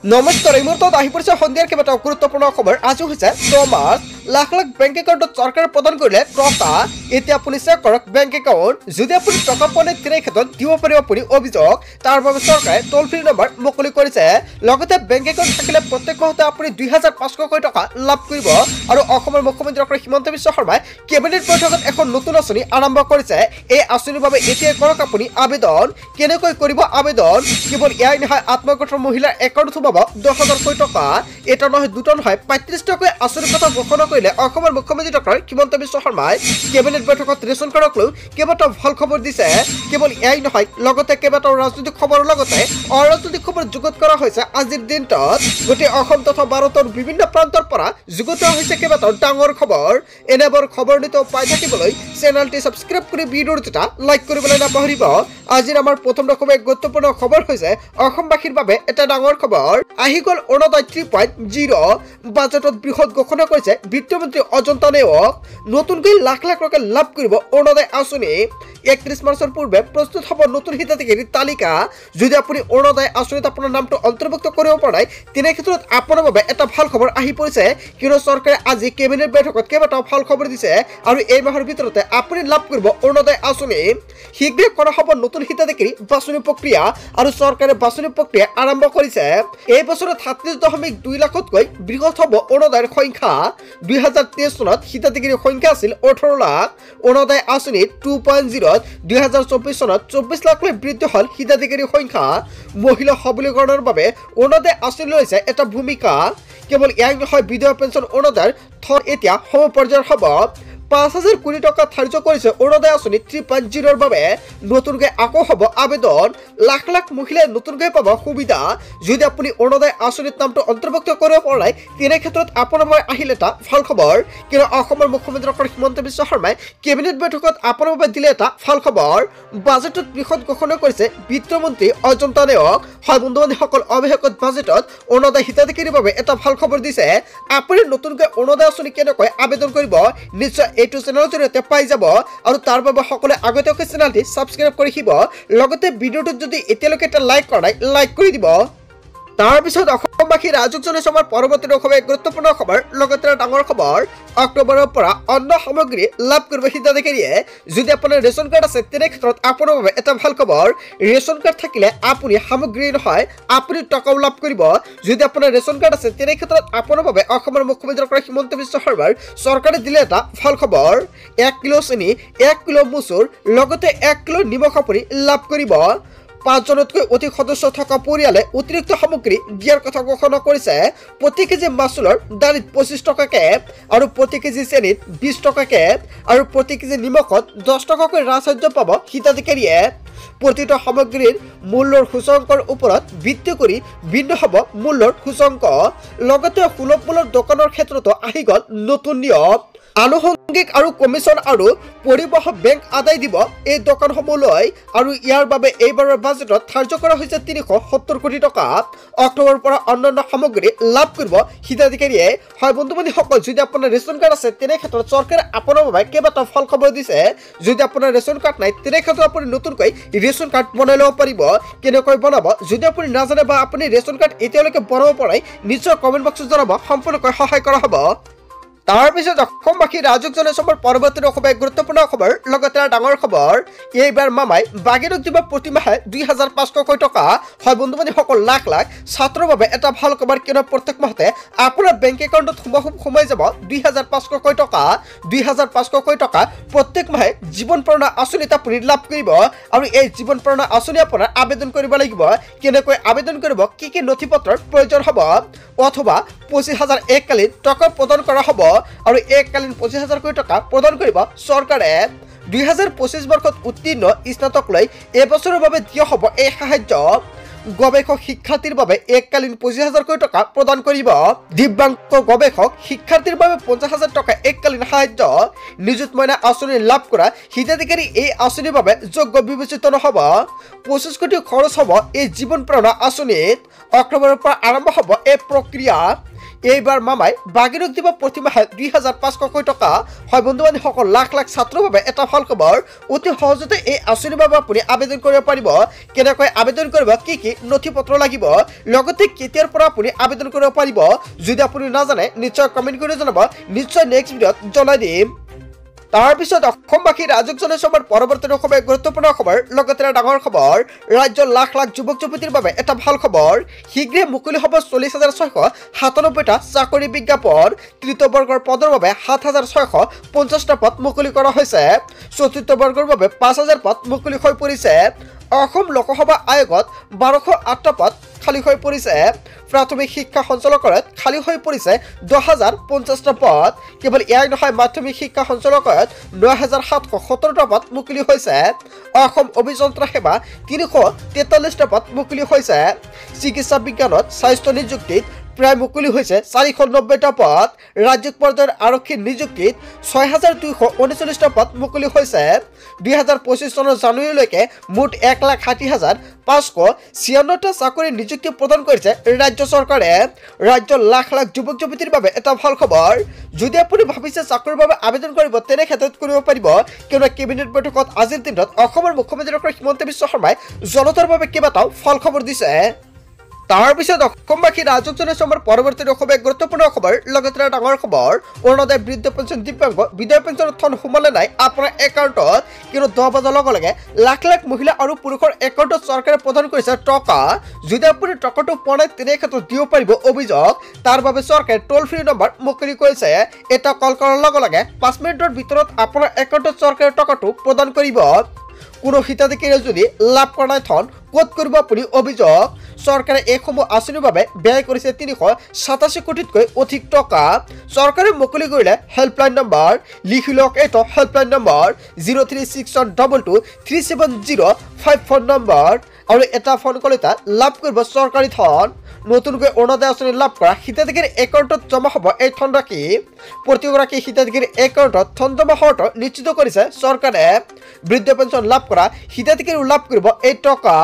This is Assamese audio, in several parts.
নমস্কাৰ, এই মুহূৰ্তত আহি পৰিছে সন্ধিয়াৰ কেইবাটাও গুৰুত্বপূৰ্ণ খবৰ। আজি হৈছে 6 মাৰ্চ। লাখ লাখ বেংক একাউণ্টত চৰকাৰে প্ৰদান কৰিলে টকা। এতিয়া আপুনি চেক কৰক বেংক একাউণ্ট। যদি আপুনি টকা পোৱা নাই তেনে ক্ষেত্ৰত দিব পাৰিব আপুনি অভিযোগ। তাৰ বাবে চৰকাৰে টোল ফ্ৰী নম্বৰ মুকলি কৰিছে। লগতে বেংক একাউণ্ট থাকিলে প্ৰত্যেক মাহতে আপুনি 2500 টকা লাভ কৰিব। আৰু অসমৰ মুখ্যমন্ত্ৰী ডক্টৰ হিমন্ত বিশ্ব শৰ্মাই কেবিনেট বৈঠকত এখন নতুন আঁচনি আৰম্ভ কৰিছে। এই আঁচনিৰ বাবে এতিয়াই কৰক আপুনি আবেদন। কেনেকৈ কৰিব আবেদন? কেৱল এয়াই নহয়, আত্মগোটৰ মহিলাৰ একাউণ্ট সোমাব 10,000 টকা। এটা নহয়, দুটা নহয়, 35 টকাকৈ আঁচনিৰ কথা ঘোষণা কৰিলে অসমৰ মুখ্যমন্ত্ৰী ডক্টৰ হিমন্ত বিশ্ব শৰ্মাই। কেবিনেট বৈঠকত ৰেচন কাৰ্ডক লৈ কেইবাটাও ভাল খবৰ দিছে। কেৱল এয়াই নহয়, লগতে কেইবাটাও ৰাজনৈতিক খবৰৰ লগতে অৰাজনৈতিক খবৰ যুগুত কৰা হৈছে আজিৰ দিনটোত। গোটেই অসম তথা ভাৰতৰ বিভিন্ন প্ৰান্তৰ পৰা যুগুত কৰা হৈছে কেইবাটাও ডাঙৰ খবৰ। এনেবোৰ খবৰ নিতৌ পাই থাকিবলৈ চেনেলটি ছাবস্ক্ৰাইব কৰি ভিডিঅ'ৰ দুটা লাইক কৰিবলৈ নাপাহৰিব। আজিৰ আমাৰ প্ৰথম ৰকমেৰ গুৰুত্বপূৰ্ণ খবৰ হৈছে অসমবাসীৰ বাবে এটা ডাঙৰ খবৰ। আহি গ'ল অৰুণোদয় 3.0। বাজেটত বৃহৎ ঘোষণা কৰিছে বিত্তমন্ত্ৰী অজন্তা নেওগ। নতুনকৈ লাখ লাখ টকা লাভ কৰিব অৰুণোদয় আঁচনি। 31 মাৰ্চৰ পূৰ্বে প্ৰস্তুত হ'ব নতুন হিতাধিকাৰীৰ তালিকা। যদি আপুনি অৰুণোদয় আঁচনিত আপোনাৰ নামটো অন্তৰ্ভুক্ত কৰিব পৰা নাই তেনে ক্ষেত্ৰত আপোনাৰ বাবে এটা ভাল খবৰ আহি পৰিছে। কিয়নো চৰকাৰে আজি কেবিনেট বৈঠকত কেইবাটাও ভাল খবৰ দিছে আৰু এই মাহৰ ভিতৰতে আপুনি লাভ কৰিব অৰুণোদয় আঁচনি। শীঘ্ৰে কৰা হ'ব নতুন হিতাধিকাৰী বাছনি প্ৰক্ৰিয়া আৰু চৰকাৰে বাছনি প্ৰক্ৰিয়া আৰম্ভ কৰিছে। এই বছৰত 37.2 লাখতকৈ বৃহৎ হ'ব অৰুণোদয়ৰ সংখ্যা। 2023 চনত হিতাধিকাৰীৰ সংখ্যা আছিল 18 লাখ। অৰুণোদয় আঁচনি 2.0 2024 চনত 24 লাখলৈ বৃদ্ধি হ'ল হিতাধিকাৰীৰ সংখ্যা। মহিলা সবলীকৰণৰ বাবে অৰুণোদয় আঁচনি লৈছে এটা ভূমিকা। কেৱল এয়াই নহয়, বিধৱা পেঞ্চন অৰুণোদয়ৰ থৰ এতিয়া সমপৰ্যায়ৰ হ'ব। 5,000 কোটি টকা ধাৰ্য কৰিছে অৰুণোদয় আঁচনি 3.0ৰ বাবে। নতুনকৈ আকৌ হ'ব আবেদন। লাখ লাখ মহিলাই নতুনকৈ পাব সুবিধা। যদি আপুনি অৰুণোদয় আঁচনিত নামটো অন্তৰ্ভুক্ত কৰিব পৰা নাই তেনে ক্ষেত্ৰত আপোনাৰ বাবে আহিল এটা ভাল খবৰ। কিন্তু অসমৰ মুখ্যমন্ত্ৰী ডক্টৰ হিমন্ত বিশ্ব শৰ্মাই কেবিনেট বৈঠকত আপোনাৰ বাবে দিলে এটা ভাল খবৰ। বাজেটত বৃহৎ ঘোষণা কৰিছে বিত্তমন্ত্ৰী অজন্তা নেওগ। হয় বন্ধু বান্ধৱীসকল, অৱশেষত বাজেটত অৰুণোদয় হিতাধিকাৰীৰ বাবে এটা ভাল খবৰ দিছে। আপুনি নতুনকৈ অৰুণোদয় আঁচনি কেনেকৈ আবেদন কৰিব নিশ্চয় এইটো চেনেলৰ জৰিয়তে পাই যাব। আৰু তাৰ বাবে সকলোৱে আগতীয়াকৈ চেনেলটি ছাবস্ক্ৰাইব কৰি দিব। লগতে ভিডিঅ'টোত যদি এতিয়ালৈকে এটা লাইক কৰা নাই, লাইক কৰি দিব। তাৰপিছত অসমবাসী ৰাজক জনাইছে আমাৰ পৰৱৰ্তী অসমীয়া গুৰুত্বপূৰ্ণ খবৰ। লগতে ডাঙৰ খবৰ, অক্টোবৰৰ পৰা অন্ন সামগ্ৰী লাভ কৰিব হিতাধিকাৰীয়ে। যদি আপোনাৰ ৰেচন কাৰ্ড আছে তেনে ক্ষেত্ৰত আপোনাৰ বাবে এটা ভাল খবৰ। ৰেচন কাৰ্ড থাকিলে আপুনি সামগ্ৰী নহয়, আপুনি টকাও লাভ কৰিব। যদি আপোনাৰ ৰেচন কাৰ্ড আছে তেনে ক্ষেত্ৰত আপোনাৰ বাবে অসমৰ মুখ্যমন্ত্ৰী ডক্টৰ হিমন্ত বিশ্ব শৰ্মাৰ চৰকাৰে দিলে এটা ভাল খবৰ। 1 কিলো চেনি, 1 কিলো মচুৰ, লগতে 1 কিলো নিমখ আপুনি লাভ কৰিব। 5জনতকৈ অধিক সদস্য থকা পৰিয়ালে অতিৰিক্ত সামগ্ৰী দিয়াৰ কথা ঘোষণা কৰিছে। প্ৰতি কেজি মাচুলৰ দালিত 25 টকাকৈ আৰু প্ৰতি কেজি চেনিত 20 টকাকৈ আৰু প্ৰতি কেজি নিমখত 10 টকাকৈ ৰাজসাহায্য পাব হিতাধিকাৰীয়ে। প্ৰতিটো সামগ্ৰীৰ মূল্যৰ সূচকৰ ওপৰত ভিত্তি কৰি ভিন্ন হ'ব মূল্যৰ সূচক। লগতে সুলভ মূল্যৰ দোকানৰ ক্ষেত্ৰতো আহি গ'ল নতুন নিয়ম। আনুষংগিক আৰু কমিশ্যন আৰু পৰিবহণ বেংক আদায় দিব এই দোকানসমূহলৈ। আৰু ইয়াৰ বাবে এইবাৰৰ বাজেটত ধাৰ্য কৰা হৈছে 370 কোটি টকা। অক্টোবৰৰ পৰা অন্যান্য সামগ্ৰী লাভ কৰিব হিতাধিকাৰীয়ে। হয় বন্ধু বান্ধৱীসকল, যদি আপোনাৰ ৰেচন কাৰ্ড আছে তেনে ক্ষেত্ৰত চৰকাৰে আপোনাৰ বাবে কেইবাটাও ভাল খবৰ দিছে। যদি আপোনাৰ ৰেচন কাৰ্ড নাই তেনে ক্ষেত্ৰত আপুনি নতুনকৈ ৰেচন কাৰ্ড বনাই ল'ব পাৰিব। কেনেকৈ বনাব যদি আপুনি নাজানে বা আপুনি ৰেচন কাৰ্ড এতিয়ালৈকে বনাব পৰা নাই, নিশ্চয় কমেণ্ট বক্সত জনাব, সম্পূৰ্ণকৈ সহায় কৰা হ'ব। তাৰপিছত অসমবাসী ৰাজক জনাইছে আমাৰ পৰৱৰ্তী অসমীয়া গুৰুত্বপূৰ্ণ খবৰ। লগতে ডাঙৰ খবৰ, এইবাৰ মামাই বাগিৰক দিব প্ৰতি মাহে 2,500 টকা। হয় বন্ধু বান্ধৱীসকল, লাখ লাখ ছাত্ৰৰ বাবে এটা ভাল খবৰ। কিয়নো প্ৰত্যেক মাহতে আপোনাৰ বেংক একাউণ্টত সোমাই যাব 2,500 টকা। 2,500 টকা প্ৰত্যেক মাহে জীৱন প্ৰেৰণা আঁচনিত আপুনি লাভ কৰিব। আৰু এই জীৱন প্ৰেৰণা আঁচনি আপোনাৰ আবেদন কৰিব লাগিব। কেনেকৈ আবেদন কৰিব, কি কি নথি পত্ৰৰ প্ৰয়োজন হ'ব, অথবা 25,000 এককালীন টকা প্ৰদান কৰা হ'ব। আৰু এককালীন 25,000 টকা প্ৰদান কৰিব চৰকাৰে। 2025 বৰ্ষত উত্তীৰ্ণ স্নাতক লৈ এবছৰৰ বাবে দিয়া হ'ব এই সাহায্য। গৱেষক শিক্ষাৰ্থীৰ বাবে এককালীন 25,000 টকা প্ৰদান কৰিব। দিব্যাংগ গৱেষক শিক্ষাৰ্থীৰ বাবে 50,000 টকা এককালীন সাহায্য। নিযুত মইনা আঁচনি লাভ কৰা হিতাধিকাৰী এই আঁচনিৰ বাবে যোগ্য বিবেচিত নহ'ব। 25 কোটি খৰচ হ'ব এই জীৱন প্ৰেৰণা আঁচনিত। অক্টোবৰৰ পৰা আৰম্ভ হ'ব এই প্ৰক্ৰিয়া। এইবাৰ মামাই বাগিৰক দিব প্ৰতি মাহে 2500কৈ টকা। হয় বন্ধু বান্ধৱীসকল, লাখ লাখ ছাত্ৰৰ বাবে এটা ভাল খবৰ। অতি সহজতে এই আঁচনিৰ বাবে আপুনি আবেদন কৰিব পাৰিব। কেনেকৈ আবেদন কৰিব, কি কি নথি পত্ৰ লাগিব, লগতে কেতিয়াৰ পৰা আপুনি আবেদন কৰিব পাৰিব, যদি আপুনি নাজানে নিশ্চয় কমেণ্ট কৰি জনাব, নিশ্চয় নেক্সট ভিডিঅ'ত জনাই দিম। তাৰপিছত অসমবাসী ৰাইজক জনাইছো আমাৰ পৰৱৰ্তী অসমীয়া গুৰুত্বপূৰ্ণ খবৰ, লগতে ডাঙৰ খবৰ। ৰাজ্যৰ লাখ লাখ যুৱক যুৱতীৰ বাবে এটা ভাল খবৰ। শীঘ্ৰে মুকলি হ'ব 40,697টা চাকৰি বিজ্ঞাপন। তৃতীয় বৰ্গৰ পদৰ বাবে 7,650টা পদ মুকলি কৰা হৈছে। চতুৰ্থ বৰ্গৰ বাবে 5,000 পদ মুকলি হৈ পৰিছে। অসম লোকসভা আয়োগত 1208টা পদ খালী হৈ পৰিছে। প্ৰাথমিক শিক্ষা সঞ্চালকালয়ত খালী হৈ পৰিছে 10,050টা পদ। কেৱল ইয়াই নহয়, মাধ্যমিক শিক্ষা সঞ্চালকালয়ত 9,717টা পদ মুকলি হৈছে। অসম অভিযন্ত্ৰা সেৱা 343টা পদ মুকলি হৈছে। চিকিৎসা বিজ্ঞানত স্বাস্থ্য নিযুক্তিত প্ৰায় মুকলি হৈছে 490টা পদ। ৰাজ্যিক পৰ্যায়ৰ আৰক্ষীৰ নিযুক্তিত 6,239টা পদ মুকলি হৈছে। 2025 চনৰ জানুৱাৰীলৈকে মুঠ 1,60,596টা চাকৰি নিযুক্তি প্ৰদান কৰিছে ৰাজ্য চৰকাৰে। ৰাজ্যৰ লাখ লাখ যুৱক যুৱতীৰ বাবে এটা ভাল খবৰ। যদি আপুনি ভাবিছে চাকৰিৰ বাবে আবেদন কৰিব, তেনে ক্ষেত্ৰত কৰিব পাৰিব, কিয়নো কেবিনেট বৈঠকত আজিৰ দিনত অসমৰ মুখ্যমন্ত্ৰী ডক্টৰ হিমন্ত বিশ্ব শৰ্মাই জনতাৰ বাবে কেইবাটাও ভাল খবৰ দিছে। তাৰপিছত অসমবাসী ৰাইজক জনাইছো আমাৰ পৰৱৰ্তী অসমীয়া গুৰুত্বপূৰ্ণ খবৰ, লগতে ডাঙৰ খবৰ। অৰুণোদয় বৃদ্ধ পেঞ্চন দিব্যাংগ বিধৱা পেঞ্চনৰ ধন সোমালে নাই আপোনাৰ একাউণ্টত, কিন্তু 10 বজাৰ লগে লগে লাখ লাখ মহিলা আৰু পুৰুষৰ একাউণ্টত চৰকাৰে প্ৰদান কৰিছে টকা। যদি আপুনি টকাটো পোৱা নাই, তেনে ক্ষেত্ৰত দিব পাৰিব অভিযোগ। তাৰ বাবে চৰকাৰে টোল ফ্ৰী নম্বৰ মুকলি কৰিছে। এটা কল কৰাৰ লগে লগে 5 মিনিটৰ ভিতৰত আপোনাৰ একাউণ্টত চৰকাৰে টকাটো প্ৰদান কৰিব। কোনো হিতাধিকাৰীয়ে যদি লাভ কৰা নাই ধন ক'ত কৰিব আপুনি অভিযোগ। চৰকাৰে এইসমূহ আঁচনিৰ বাবে ব্যয় কৰিছে 387 কোটিতকৈ অধিক টকা। চৰকাৰে মুকলি কৰিলে হেল্পলাইন নম্বৰ। লিখি লওক এইটো হেল্পলাইন নম্বৰ 0361223705 ফোন নম্বৰ, আৰু এটা ফোন কলতে লাভ কৰিব চৰকাৰী ধন। নতুনকৈ অৰুণোদয় আঁচনি লাভ কৰা হিতাধিকাৰীৰ একাউণ্টত জমা হ'ব এই ধনৰাশি। প্ৰতিগৰাকী হিতাধিকাৰীৰ একাউণ্টত ধন জমা হোৱাটো নিশ্চিত কৰিছে চৰকাৰে। বৃদ্ধ পেঞ্চন লাভ কৰা হিতাধিকাৰীও লাভ কৰিব এই টকা।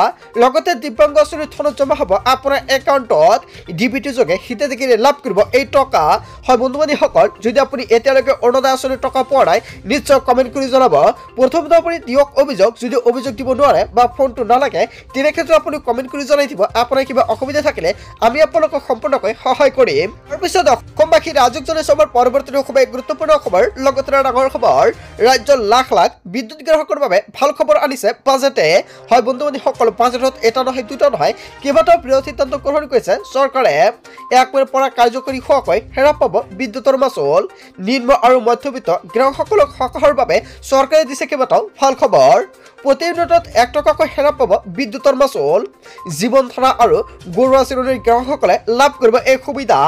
লগতে দিব্যাংগ আঁচনিৰ ধন জমা হ'ব আপোনাৰ একাউণ্টত। ডিবিটি যোগে হিতাধিকাৰীয়ে লাভ কৰিব এই টকা। হয় বন্ধু বান্ধৱীসকল, যদি আপুনি এতিয়ালৈকে অৰুণোদয় আঁচনিৰ টকা পোৱা নাই, নিশ্চয় কমেণ্ট কৰি জনাব। প্ৰথমতে আপুনি দিয়ক অভিযোগ। যদি অভিযোগ দিব নোৱাৰে বা ফোনটো নালাগে, তেনে ক্ষেত্ৰত আপুনি কমেণ্ট কৰি জনাই দিব। আপোনাৰ কিবা অসুবিধা থাকিলে আমি আপোনালোকক সম্পূৰ্ণকৈ সহায় কৰিম। তাৰপিছত অসমবাসী ৰাইজক জনাইছো আমাৰ পৰৱৰ্তী অসমীয়া গুৰুত্বপূৰ্ণ খবৰ, লগতে ডাঙৰ খবৰ। ৰাজ্যৰ লাখ লাখ বিদ্যুৎ গ্ৰাহকৰ বাবে ভাল খবৰ আনিছে বাজেটে। হয় বন্ধু বান্ধৱীসকল, বাজেটত এটা নহয় দুটা নহয় কেইবাটাও বৃহৎ সিদ্ধান্ত গ্ৰহণ কৰিছে চৰকাৰে। 1 মে'ৰ পৰা কাৰ্যকৰী হোৱাকৈ হ্ৰাস পাব বিদ্যুতৰ মাচুল। নিম্ন আৰু মধ্যবিত্ত গ্ৰাহকসকলক সকাহৰ বাবে চৰকাৰে দিছে কেইবাটাও ভাল খবৰ। প্ৰতি ইউনিটত 1 টকাকৈ হ্ৰাস পাব বিদ্যুতৰ মাচুল। জীৱন ধাৰা আৰু ঘৰুৱা চিৰণিৰ গ্ৰাহকসকলে লাভ কৰিব এই সুবিধা।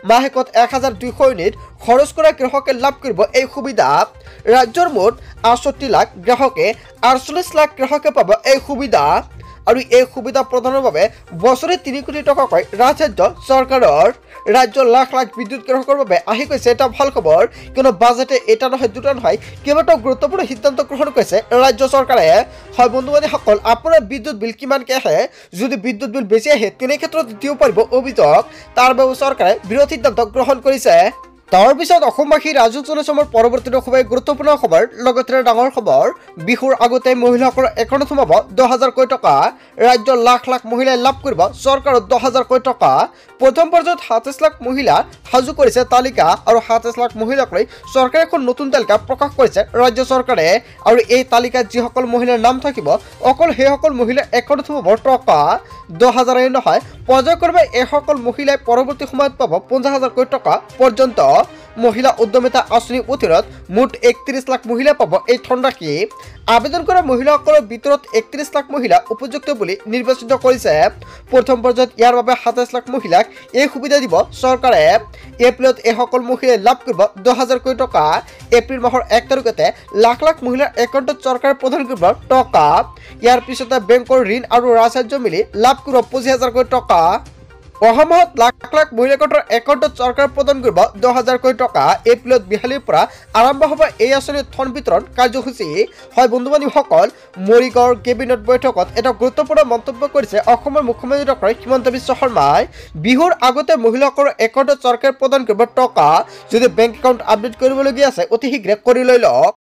মাহেকত 1,200 ইউনিট খৰচ কৰা গ্ৰাহকে লাভ কৰিব এই সুবিধা। ৰাজ্যৰ মুঠ 68 লাখ গ্ৰাহকে 48 লাখ গ্ৰাহকে পাব এই সুবিধা। আৰু এই সুবিধা প্ৰদানৰ বাবে বছৰে 3 কোটি টকাকৈ ৰাজসাহায্য চৰকাৰৰ। ৰাজ্যৰ লাখ লাখ বিদ্যুৎ গ্ৰাহকৰ বাবে আহি গৈছে এটা ভাল খবৰ, কিয়নো বাজেটে এটা নহয় দুটা নহয় কেইবাটাও গুৰুত্বপূৰ্ণ সিদ্ধান্ত গ্ৰহণ কৰিছে ৰাজ্য চৰকাৰে। হয় বন্ধু বান্ধৱীসকল, আপোনাৰ বিদ্যুৎ বিল কিমানকৈ আহে, যদি বিদ্যুৎ বিল বেছি আহে তেনে ক্ষেত্ৰত দিব পাৰিব অভিযোগ। তাৰ বাবে চৰকাৰে বৃহৎ সিদ্ধান্ত গ্ৰহণ কৰিছে। তাৰপিছত অসমবাসী ৰাইজক জনাইছো আমাৰ পৰৱৰ্তী অসমীয়া গুৰুত্বপূৰ্ণ খবৰ, লগতে ডাঙৰ খবৰ। বিহুৰ আগতে মহিলাসকলৰ একাউণ্টত সোমাব 10,000কৈ টকা। ৰাজ্যৰ লাখ লাখ মহিলাই লাভ কৰিব চৰকাৰৰ 10,000কৈ টকা। প্ৰথম পৰ্যায়ত 27 লাখ মহিলা সাজু কৰিছে তালিকা, আৰু 27 লাখ মহিলাক লৈ চৰকাৰে এখন নতুন তালিকা প্ৰকাশ কৰিছে ৰাজ্য চৰকাৰে। আৰু এই তালিকাত যিসকল মহিলাৰ নাম থাকিব, অকল সেইসকল মহিলাৰ একাউণ্টত সোমাব টকা। 10,000 নহয়, পৰ্যায়ক্ৰমে এইসকল মহিলাই পৰৱৰ্তী সময়ত পাব 50,000কৈ টকা পৰ্যন্ত। মহিলা উদ্যমিতা আঁচনিৰ অধীনত মুঠ 31 লাখ মহিলা পাব এই ধনৰাশি। আবেদন কৰা মহিলাসকলৰ ভিতৰত 31 লাখ মহিলা উপযুক্ত বুলি নিৰ্বাচিত কৰিছে। প্ৰথম পৰ্যায়ত ইয়াৰ বাবে 27 লাখ মহিলাক এই সুবিধা দিব চৰকাৰে। এপ্ৰিলত এইসকল মহিলাই লাভ কৰিব 10,000কৈ টকা। এপ্ৰিল মাহৰ 1 তাৰিখতে লাখ লাখ মহিলাৰ একাউণ্টত চৰকাৰে প্ৰদান কৰিব টকা। ইয়াৰ পিছতে বেংকৰ ঋণ আৰু ৰাজসাহায্য মিলি লাভ কৰিব 25,000কৈ টকা। অহা মাহত লাখ লাখ মহিলাগোটৰ একাউণ্টত চৰকাৰে প্ৰদান কৰিব 10,000কৈ টকা। এপ্ৰিলত বিহালীৰ পৰা আৰম্ভ হ'ব এই আঁচনিৰ ধন বিতৰণ কাৰ্যসূচী। হয় বন্ধু বান্ধৱীসকল, মৰিগাঁৱৰ কেবিনেট বৈঠকত এটা গুৰুত্বপূৰ্ণ মন্তব্য কৰিছে অসমৰ মুখ্যমন্ত্ৰী ডক্টৰ হিমন্ত বিশ্ব শৰ্মাই। বিহুৰ আগতে মহিলাসকলৰ একাউণ্টত চৰকাৰে প্ৰদান কৰিব টকা। যদি বেংক একাউণ্ট আপডেট কৰিবলগীয়া আছে অতি শীঘ্ৰে কৰি লৈ লওক।